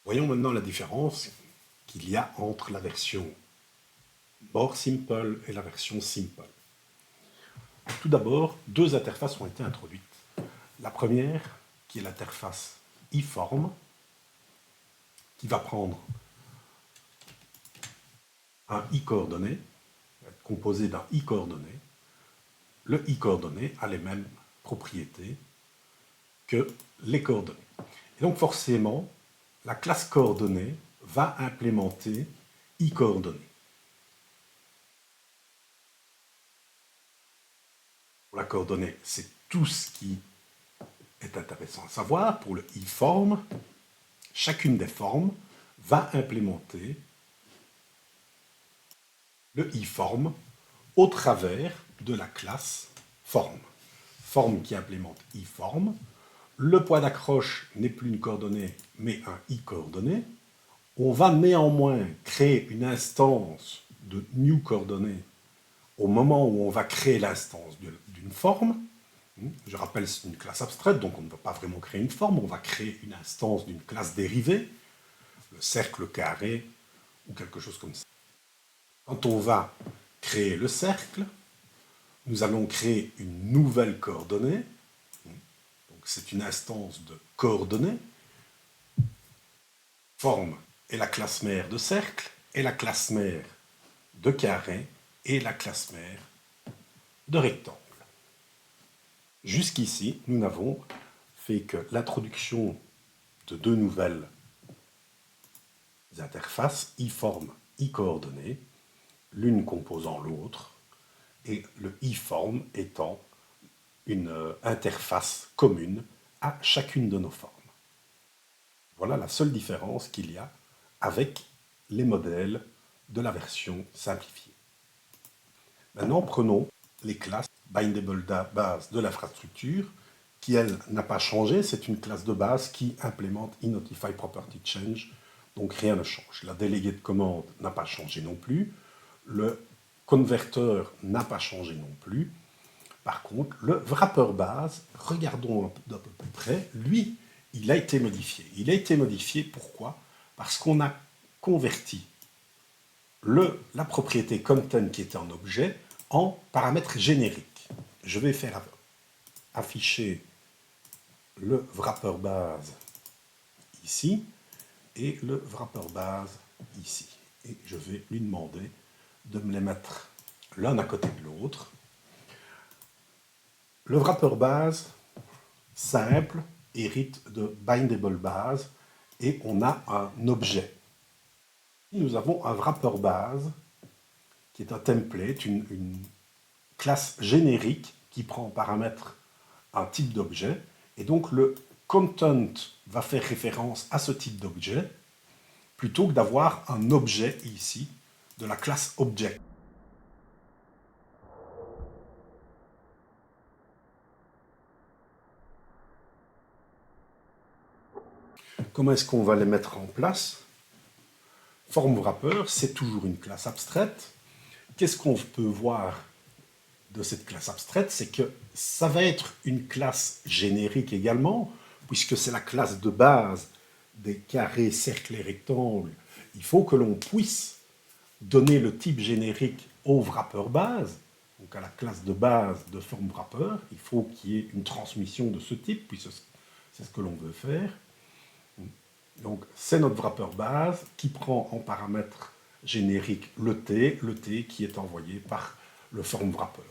Voyons maintenant la différence qu'il y a entre la version More Simple et la version Simple. Tout d'abord, deux interfaces ont été introduites. La première, qui est l'interface iForm, qui va prendre un i-coordonné, composé d'un i-coordonné. Le i-coordonné a les mêmes propriétés que les coordonnées. Et donc forcément, la classe coordonnée va implémenter i-coordonnées. Pour la coordonnée, c'est tout ce qui est intéressant à savoir. Pour le i-form, chacune des formes va implémenter le i-form au travers de la classe form. Form qui implémente i-form. Le point d'accroche n'est plus une coordonnée, mais un i-coordonné. On va néanmoins créer une instance de new coordonnée au moment où on va créer l'instance d'une forme. Je rappelle, c'est une classe abstraite, donc on ne va pas vraiment créer une forme, on va créer une instance d'une classe dérivée, le cercle, le carré, ou quelque chose comme ça. Quand on va créer le cercle, nous allons créer une nouvelle coordonnée. Donc c'est une instance de coordonnées. Forme est la classe mère de cercle, et la classe mère de carré, et la classe mère de rectangle. Jusqu'ici, nous n'avons fait que l'introduction de deux nouvelles interfaces, iForm, iCoordonnées, l'une composant l'autre, et le iForm étant une interface commune à chacune de nos formes. Voilà la seule différence qu'il y a avec les modèles de la version simplifiée. Maintenant, prenons les classes bindable base de l'infrastructure, qui, elle, n'a pas changé. C'est une classe de base qui implémente inotify property change, donc rien ne change. La déléguée de commande n'a pas changé non plus. Le converteur n'a pas changé non plus. Par contre, le wrapper base, regardons d'un peu plus près, lui, il a été modifié. Il a été modifié, pourquoi? Parce qu'on a converti la propriété content qui était en objet en paramètre générique. Je vais faire afficher le wrapper base ici et le wrapper base ici. Et je vais lui demander de me les mettre l'un à côté de l'autre. Le wrapper base simple hérite de bindable base et on a un objet. Nous avons un wrapper base qui est un template, une classe générique qui prend en paramètre un type d'objet, et donc le content va faire référence à ce type d'objet, plutôt que d'avoir un objet ici de la classe object. Comment est-ce qu'on va les mettre en place? Form wrapper, c'est toujours une classe abstraite. Qu'est-ce qu'on peut voir de cette classe abstraite? C'est que ça va être une classe générique également, puisque c'est la classe de base des carrés, cercles et rectangles. Il faut que l'on puisse donner le type générique au wrapper base, donc à la classe de base de form wrapper. Il faut qu'il y ait une transmission de ce type, puisque c'est ce que l'on veut faire. Donc c'est notre wrapper base qui prend en paramètre générique le T qui est envoyé par le form wrapper.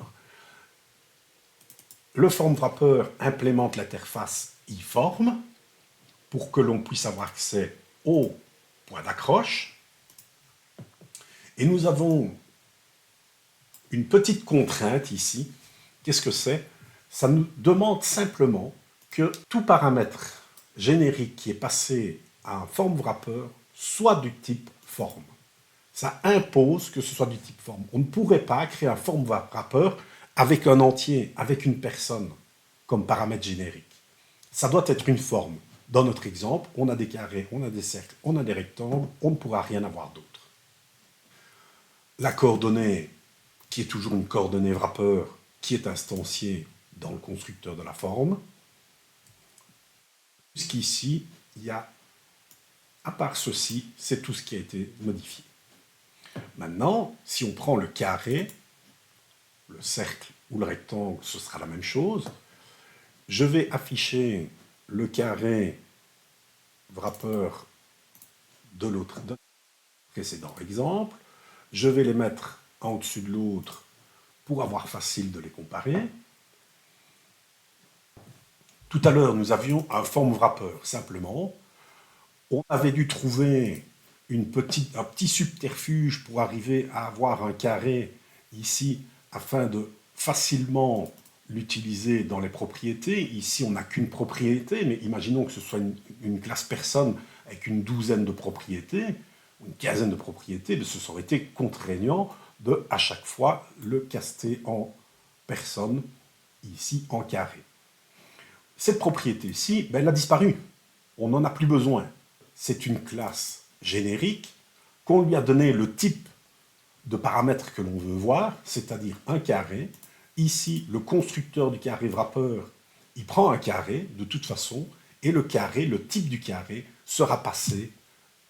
Le form wrapper implémente l'interface iForm pour que l'on puisse avoir accès au point d'accroche. Et nous avons une petite contrainte ici. Qu'est-ce que c'est? Ça nous demande simplement que tout paramètre générique qui est passé à un form wrapper soit du type form. Ça impose que ce soit du type form. On ne pourrait pas créer un form wrapper avec un entier, avec une personne, comme paramètre générique. Ça doit être une forme. Dans notre exemple, on a des carrés, on a des cercles, on a des rectangles, on ne pourra rien avoir d'autre. La coordonnée, qui est toujours une coordonnée wrapper, qui est instanciée dans le constructeur de la forme. Jusqu'ici, il n'y a À part ceci, c'est tout ce qui a été modifié. Maintenant, si on prend le carré, le cercle ou le rectangle, ce sera la même chose. Je vais afficher le carré wrapper de l'autre précédent exemple. Je vais les mettre en dessus de l'autre pour avoir facile de les comparer. Tout à l'heure, nous avions un form wrapper, simplement. On avait dû trouver un petit subterfuge pour arriver à avoir un carré ici, afin de facilement l'utiliser dans les propriétés. Ici, on n'a qu'une propriété, mais imaginons que ce soit une classe personne avec une douzaine de propriétés, une quinzaine de propriétés, mais ce aurait été contraignant de, à chaque fois, le caster en personne, ici en carré. Cette propriété-ci, ben, elle a disparu. On n'en a plus besoin. C'est une classe générique qu'on lui a donné le type de paramètres que l'on veut voir, c'est-à-dire un carré. Ici, le constructeur du carré wrapper, il prend un carré de toute façon, et le carré, le type du carré, sera passé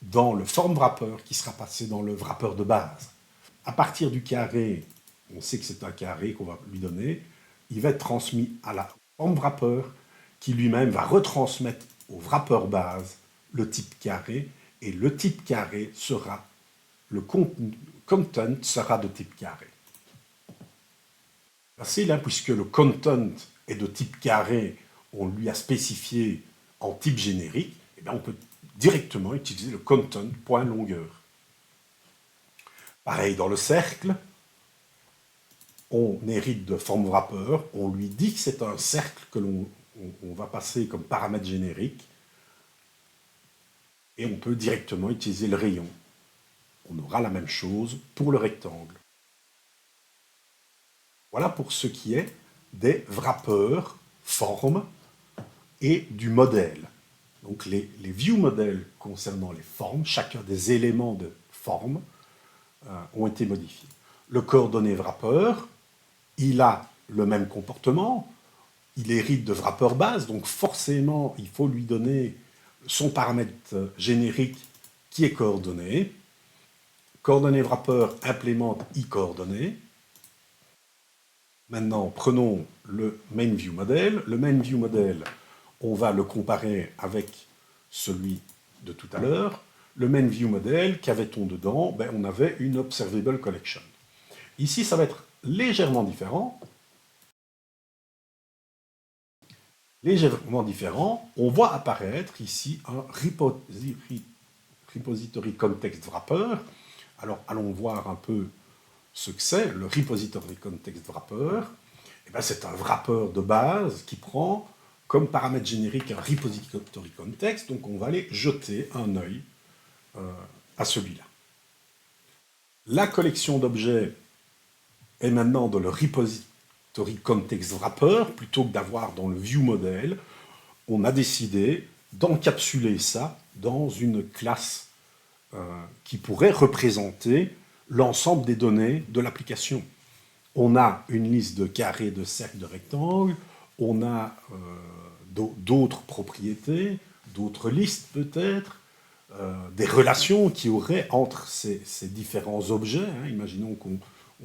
dans le form wrapper qui sera passé dans le wrapper de base. À partir du carré, on sait que c'est un carré qu'on va lui donner, il va être transmis à la form wrapper qui lui-même va retransmettre au wrapper base le type carré, et le type carré sera, le content sera de type carré. Facile, hein, puisque le content est de type carré, on lui a spécifié en type générique, et bien on peut directement utiliser le content point longueur. Pareil dans le cercle, on hérite de form wrapper, on lui dit que c'est un cercle que l'on va passer comme paramètre générique, et on peut directement utiliser le rayon. On aura la même chose pour le rectangle. Voilà pour ce qui est des wrappers, formes et du modèle. Donc les view modèles concernant les formes, chacun des éléments de forme ont été modifiés. Le coordonné wrapper, il a le même comportement, il hérite de wrapper base, donc forcément il faut lui donner son paramètre générique qui est coordonné. Coordonné wrapper implémente i-coordonnées. Maintenant, prenons le main view model. Le main view model, on va le comparer avec celui de tout à l'heure. Le main view model, qu'avait-on dedans? Ben, on avait une observable collection. Ici, ça va être légèrement différent. Légèrement différent, on voit apparaître ici un repository context wrapper. Alors, allons voir un peu ce que c'est, le repository context wrapper. Eh bien, c'est un wrapper de base qui prend comme paramètre générique un repository context, donc on va aller jeter un œil à celui-là. La collection d'objets est maintenant dans le repository context wrapper, plutôt que d'avoir dans le view model, on a décidé d'encapsuler ça dans une classe qui pourrait représenter l'ensemble des données de l'application. On a une liste de carrés, de cercles, de rectangles, on a d'autres propriétés, d'autres listes peut-être, des relations qui auraient entre ces différents objets. Hein. Imaginons qu'on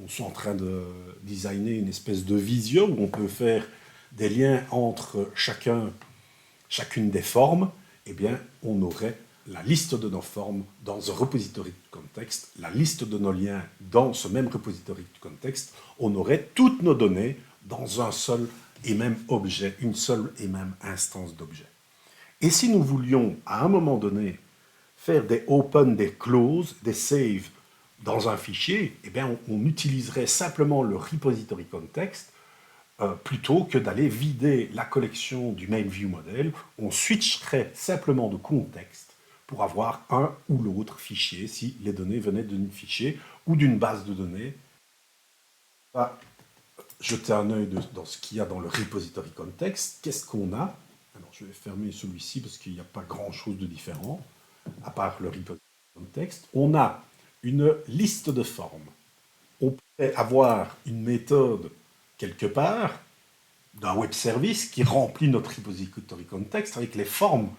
soit en train de designer une espèce de visio où on peut faire des liens entre chacune des formes. Eh bien, on aurait la liste de nos formes dans un repository de contexte, la liste de nos liens dans ce même repository de contexte, on aurait toutes nos données dans un seul et même objet, une seule et même instance d'objet. Et si nous voulions, à un moment donné, faire des open, des close, des save dans un fichier, eh bien, on utiliserait simplement le repository context plutôt que d'aller vider la collection du main view model. On switcherait simplement de contexte pour avoir un ou l'autre fichier si les données venaient d'un fichier ou d'une base de données. On va jeter un œil dans ce qu'il y a dans le repository context. Qu'est-ce qu'on a? Alors, je vais fermer celui-ci parce qu'il n'y a pas grand-chose de différent, à part le repository context. On a une liste de formes. On pourrait avoir une méthode quelque part d'un web service qui remplit notre repository context avec les formes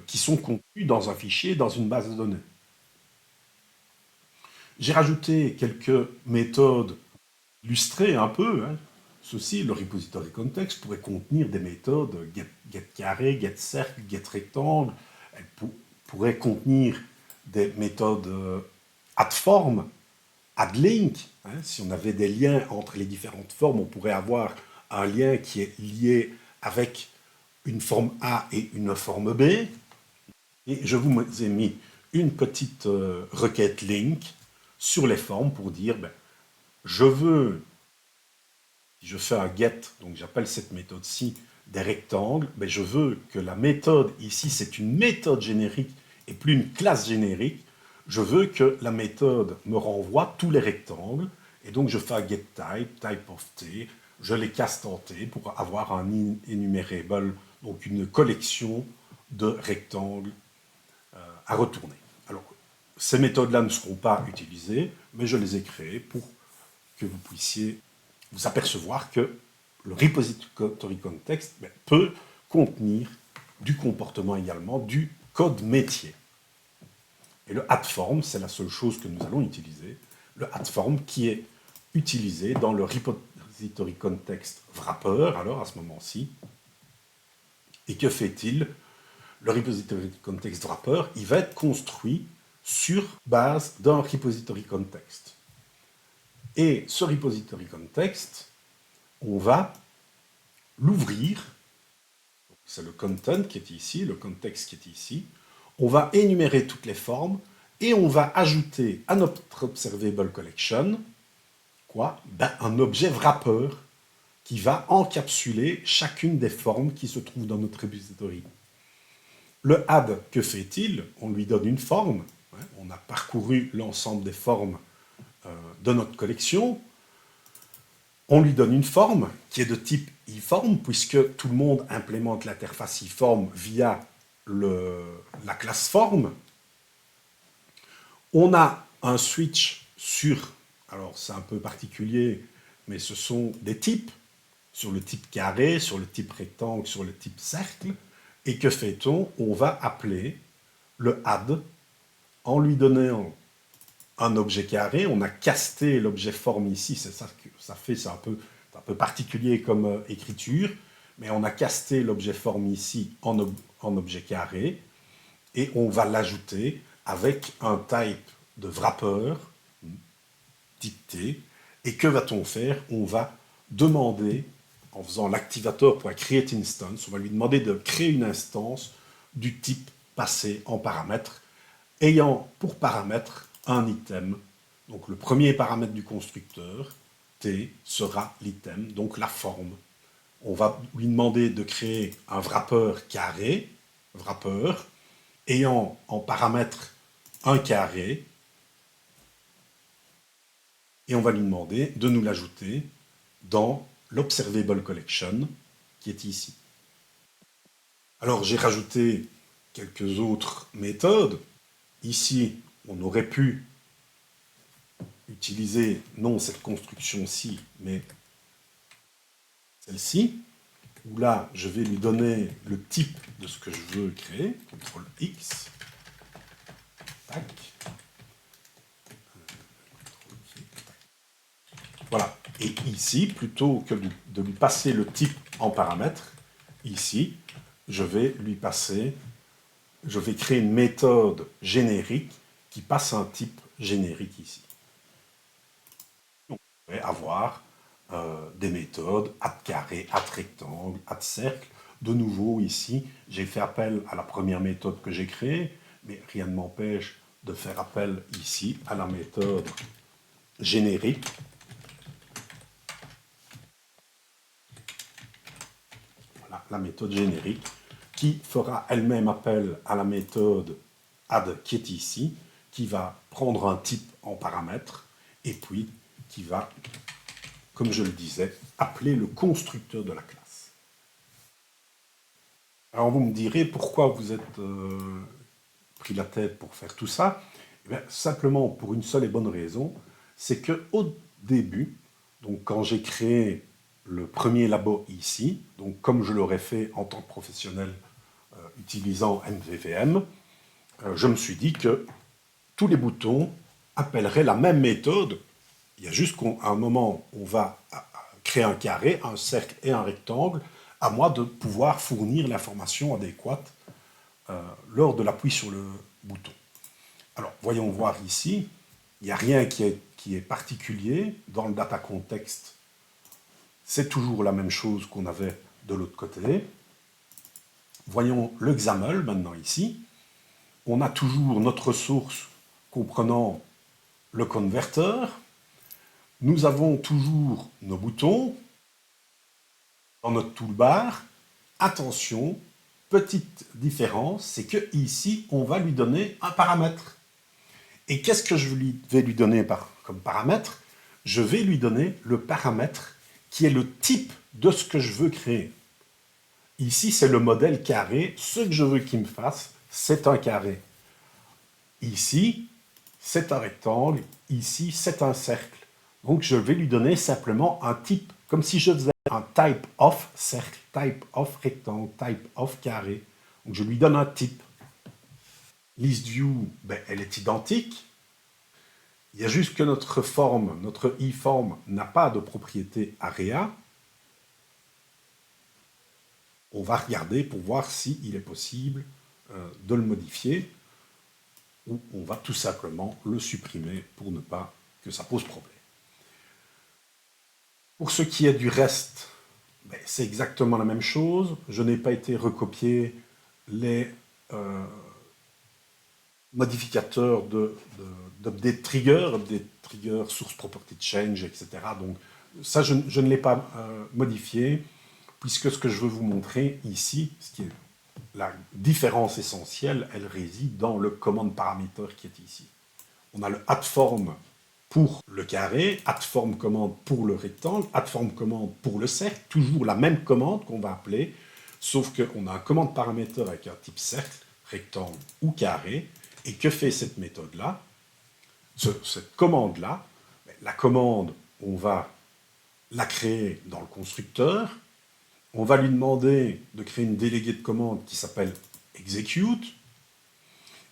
qui sont contenus dans un fichier, dans une base de données. J'ai rajouté quelques méthodes illustrées un peu. Hein. Ceci, le repository context pourrait contenir des méthodes get carré, get cercle, get rectangle. Elle pourrait contenir des méthodes add form, add link. Hein. Si on avait des liens entre les différentes formes, on pourrait avoir un lien qui est lié avec une forme A et une forme B. Et je vous ai mis une petite requête link sur les formes pour dire, ben, je veux, si je fais un get, donc j'appelle cette méthode-ci des rectangles, ben je veux que la méthode ici, c'est une méthode générique et plus une classe générique. Je veux que la méthode me renvoie tous les rectangles, et donc je fais un get type, type of t, je les casse en t pour avoir un enumerable, donc une collection de rectangles à retourner. Alors, ces méthodes-là ne seront pas utilisées, mais je les ai créées pour que vous puissiez vous apercevoir que le repository context peut contenir du comportement également, du code métier. Et le add form, c'est la seule chose que nous allons utiliser, le add form qui est utilisé dans le repository context wrapper, alors à ce moment-ci. Et que fait-il? Le repository context wrapper, il va être construit sur base d'un repository context. Et ce repository context, on va l'ouvrir, c'est le content qui est ici, le context qui est ici, on va énumérer toutes les formes et on va ajouter à notre observable collection quoi? Ben, un objet wrapper qui va encapsuler chacune des formes qui se trouvent dans notre repository. Le add, que fait-il? On lui donne une forme. Hein, on a parcouru l'ensemble des formes de notre collection. On lui donne une forme qui est de type eForm, puisque tout le monde implémente l'interface eForm via la classe form. On a un switch sur, alors c'est un peu particulier, mais ce sont des types, sur le type carré, sur le type rectangle, sur le type cercle. Et que fait-on? On va appeler le add en lui donnant un objet carré. On a casté l'objet forme ici, c'est ça que ça fait, c'est un peu particulier comme écriture, mais on a casté l'objet forme ici en objet carré, et on va l'ajouter avec un type de wrapper, type T, et que va-t-on faire? On va demander, en faisant l'activator.createInstance, on va lui demander de créer une instance du type passé en paramètre, ayant pour paramètre un item. Donc le premier paramètre du constructeur, T, sera l'item, donc la forme. On va lui demander de créer un wrapper carré, wrapper, ayant en paramètre un carré, et on va lui demander de nous l'ajouter dans l'observable collection qui est ici. Alors j'ai rajouté quelques autres méthodes. Ici, on aurait pu utiliser non cette construction-ci, mais celle-ci, où là, je vais lui donner le type de ce que je veux créer, CTRL-X, tac, voilà. Et ici, plutôt que de lui passer le type en paramètre, ici, je vais créer une méthode générique qui passe un type générique ici. On pourrait avoir des méthodes add carré, add rectangle, add cercle. De nouveau, ici, j'ai fait appel à la première méthode que j'ai créée, mais rien ne m'empêche de faire appel ici à la méthode générique. Voilà, la méthode générique qui fera elle-même appel à la méthode add qui est ici, qui va prendre un type en paramètre et puis qui va, comme je le disais, appeler le constructeur de la classe. Alors vous me direz pourquoi vous êtes pris la tête pour faire tout ça. Eh bien, simplement pour une seule et bonne raison, c'est qu'au début, donc quand j'ai créé le premier labo ici, donc comme je l'aurais fait en tant que professionnel utilisant MVVM, je me suis dit que tous les boutons appelleraient la même méthode. Il y a juste qu'à un moment, on va créer un carré, un cercle et un rectangle, à moi de pouvoir fournir l'information adéquate lors de l'appui sur le bouton. Alors, voyons voir ici. Il n'y a rien qui est particulier dans le data context. C'est toujours la même chose qu'on avait de l'autre côté. Voyons le XAML maintenant ici. On a toujours notre source comprenant le converteur. Nous avons toujours nos boutons dans notre toolbar. Attention, petite différence, c'est que ici, on va lui donner un paramètre. Et qu'est-ce que je vais lui donner comme paramètre? Je vais lui donner le paramètre qui est le type de ce que je veux créer. Ici, c'est le modèle carré. Ce que je veux qu'il me fasse, c'est un carré. Ici, c'est un rectangle. Ici, c'est un cercle. Donc, je vais lui donner simplement un type, comme si je faisais un type of cercle, type of rectangle, type of carré. Donc, je lui donne un type. ListView, elle est identique. Il y a juste que notre forme, notre iForm, n'a pas de propriété area. On va regarder pour voir s'il est possible de le modifier, ou on va tout simplement le supprimer pour ne pas que ça pose problème. Pour ce qui est du reste, c'est exactement la même chose. Je n'ai pas été recopier les modificateurs d'update trigger, source property change, etc. Donc ça, je ne l'ai pas modifié, puisque ce que je veux vous montrer ici, ce qui est la différence essentielle, elle réside dans le command parameter qui est ici. On a le addForm pour le carré, addForm commande pour le rectangle, addForm commande pour le cercle, toujours la même commande qu'on va appeler, sauf qu'on a un command parameter avec un type cercle, rectangle ou carré. Et que fait cette méthode-là? Cette commande-là, la commande, on va la créer dans le constructeur. On va lui demander de créer une déléguée de commande qui s'appelle execute.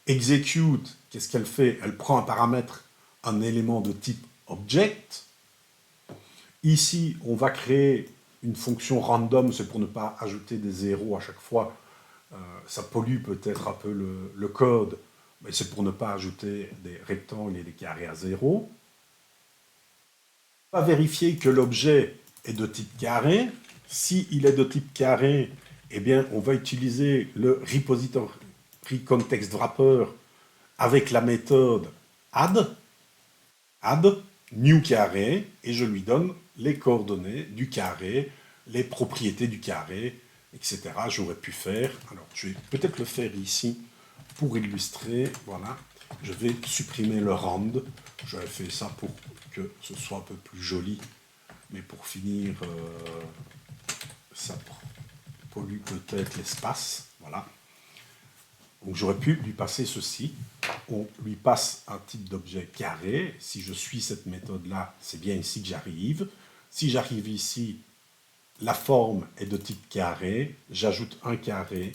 Execute, qu'est-ce qu'elle fait? Elle prend un paramètre, un élément de type object. Ici, on va créer une fonction random, c'est pour ne pas ajouter des zéros à chaque fois. Ça pollue peut-être un peu le code, mais c'est pour ne pas ajouter des rectangles et des carrés à 0. On va vérifier que l'objet est de type carré. S'il est de type carré, eh bien, on va utiliser le repository context wrapper avec la méthode add new carré, et je lui donne les coordonnées du carré, les propriétés du carré, etc. J'aurais pu faire, alors je vais peut-être le faire ici pour illustrer, voilà, je vais supprimer le rand, j'avais fait ça pour que ce soit un peu plus joli, mais pour finir, ça pollue peut-être l'espace, voilà. Donc j'aurais pu lui passer ceci, on lui passe un type d'objet carré, si je suis cette méthode-là, c'est bien ici que j'arrive, si j'arrive ici, la forme est de type carré, j'ajoute un carré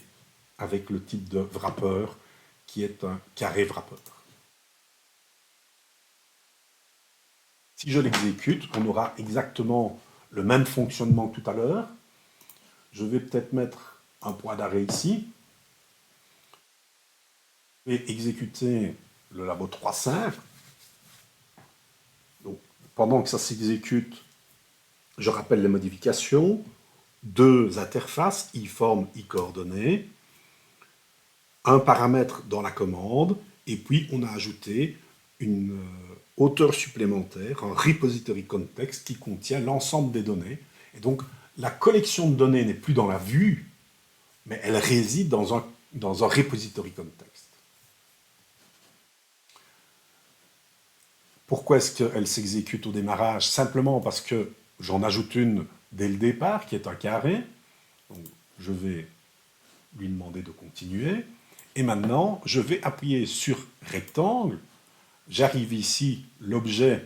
avec le type de wrapper qui est un carré wrapper. Si je l'exécute, on aura exactement le même fonctionnement que tout à l'heure. Je vais peut-être mettre un point d'arrêt ici. Je vais exécuter le labo 3.5. Donc, pendant que ça s'exécute, je rappelle les modifications. 2 interfaces, iForm, iCoordonnées, un paramètre dans la commande, et puis on a ajouté une hauteur supplémentaire, un repository context qui contient l'ensemble des données. Et donc, la collection de données n'est plus dans la vue, mais elle réside dans un repository context. Pourquoi est-ce qu'elle s'exécute au démarrage? Simplement parce que j'en ajoute une dès le départ, qui est un carré. Donc, je vais lui demander de continuer. Et maintenant, je vais appuyer sur rectangle. J'arrive ici, l'objet,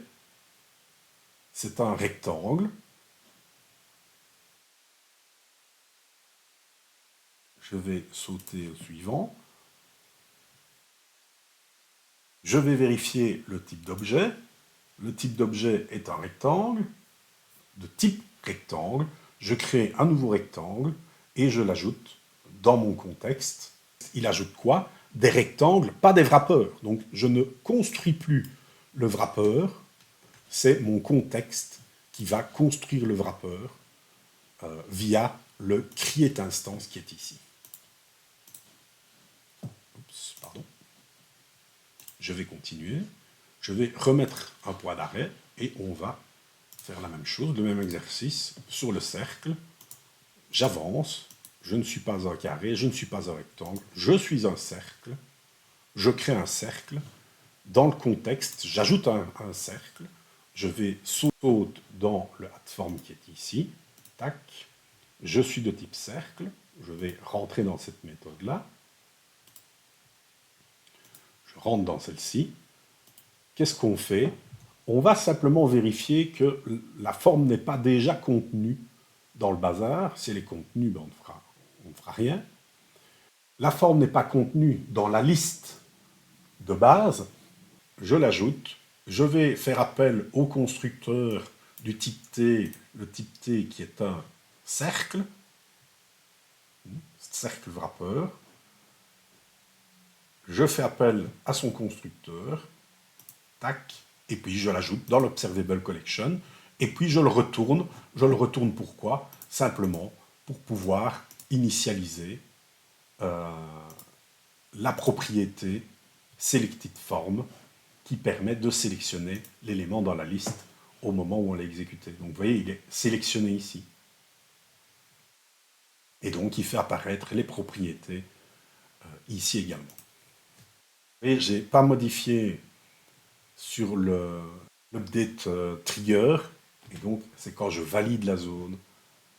c'est un rectangle. Je vais sauter au suivant. Je vais vérifier le type d'objet. Le type d'objet est un rectangle, de type rectangle. Je crée un nouveau rectangle et je l'ajoute dans mon contexte. Il ajoute quoi? Des rectangles, pas des wrappers. Donc je ne construis plus le wrapper, c'est mon contexte qui va construire le wrapper via le create instance qui est ici. Oups, pardon. Je vais continuer. Je vais remettre un point d'arrêt et on va faire la même chose, le même exercice sur le cercle. J'avance, je ne suis pas un carré, je ne suis pas un rectangle, je suis un cercle. Je crée un cercle. Dans le contexte, j'ajoute un cercle. Je vais sauter dans le add-form qui est ici. Tac. Je suis de type cercle. Je vais rentrer dans cette méthode-là. Je rentre dans celle-ci. Qu'est-ce qu'on fait? On va simplement vérifier que la forme n'est pas déjà contenue dans le bazar. Si elle est contenue, ben on ne fera rien. La forme n'est pas contenue dans la liste de base. Je l'ajoute. Je vais faire appel au constructeur du type T, le type T qui est un cercle, cercle wrapper. Je fais appel à son constructeur, tac, et puis je l'ajoute dans l'observable collection, et puis je le retourne. Je le retourne pourquoi? Simplement pour pouvoir initialiser la propriété selected form qui permet de sélectionner l'élément dans la liste au moment où on l'a exécuté. Donc vous voyez, il est sélectionné ici. Et donc il fait apparaître les propriétés ici également. Et je n'ai pas modifié sur l'update trigger, et donc c'est quand je valide la zone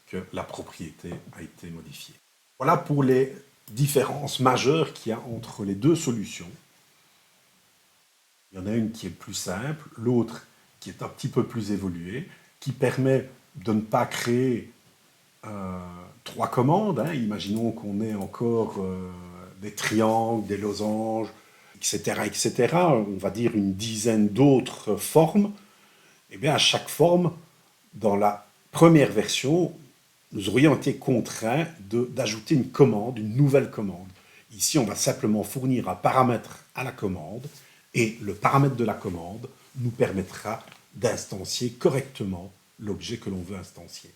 que la propriété a été modifiée. Voilà pour les différences majeures qu'il y a entre les deux solutions. Il y en a une qui est plus simple, l'autre qui est un petit peu plus évoluée, qui permet de ne pas créer 3 commandes. Hein. Imaginons qu'on ait encore des triangles, des losanges, etc., etc. On va dire une dizaine d'autres formes. Et bien à chaque forme, dans la première version, nous aurions été contraints d'ajouter une commande, une nouvelle commande. Ici, on va simplement fournir un paramètre à la commande, et le paramètre de la commande nous permettra d'instancier correctement l'objet que l'on veut instancier.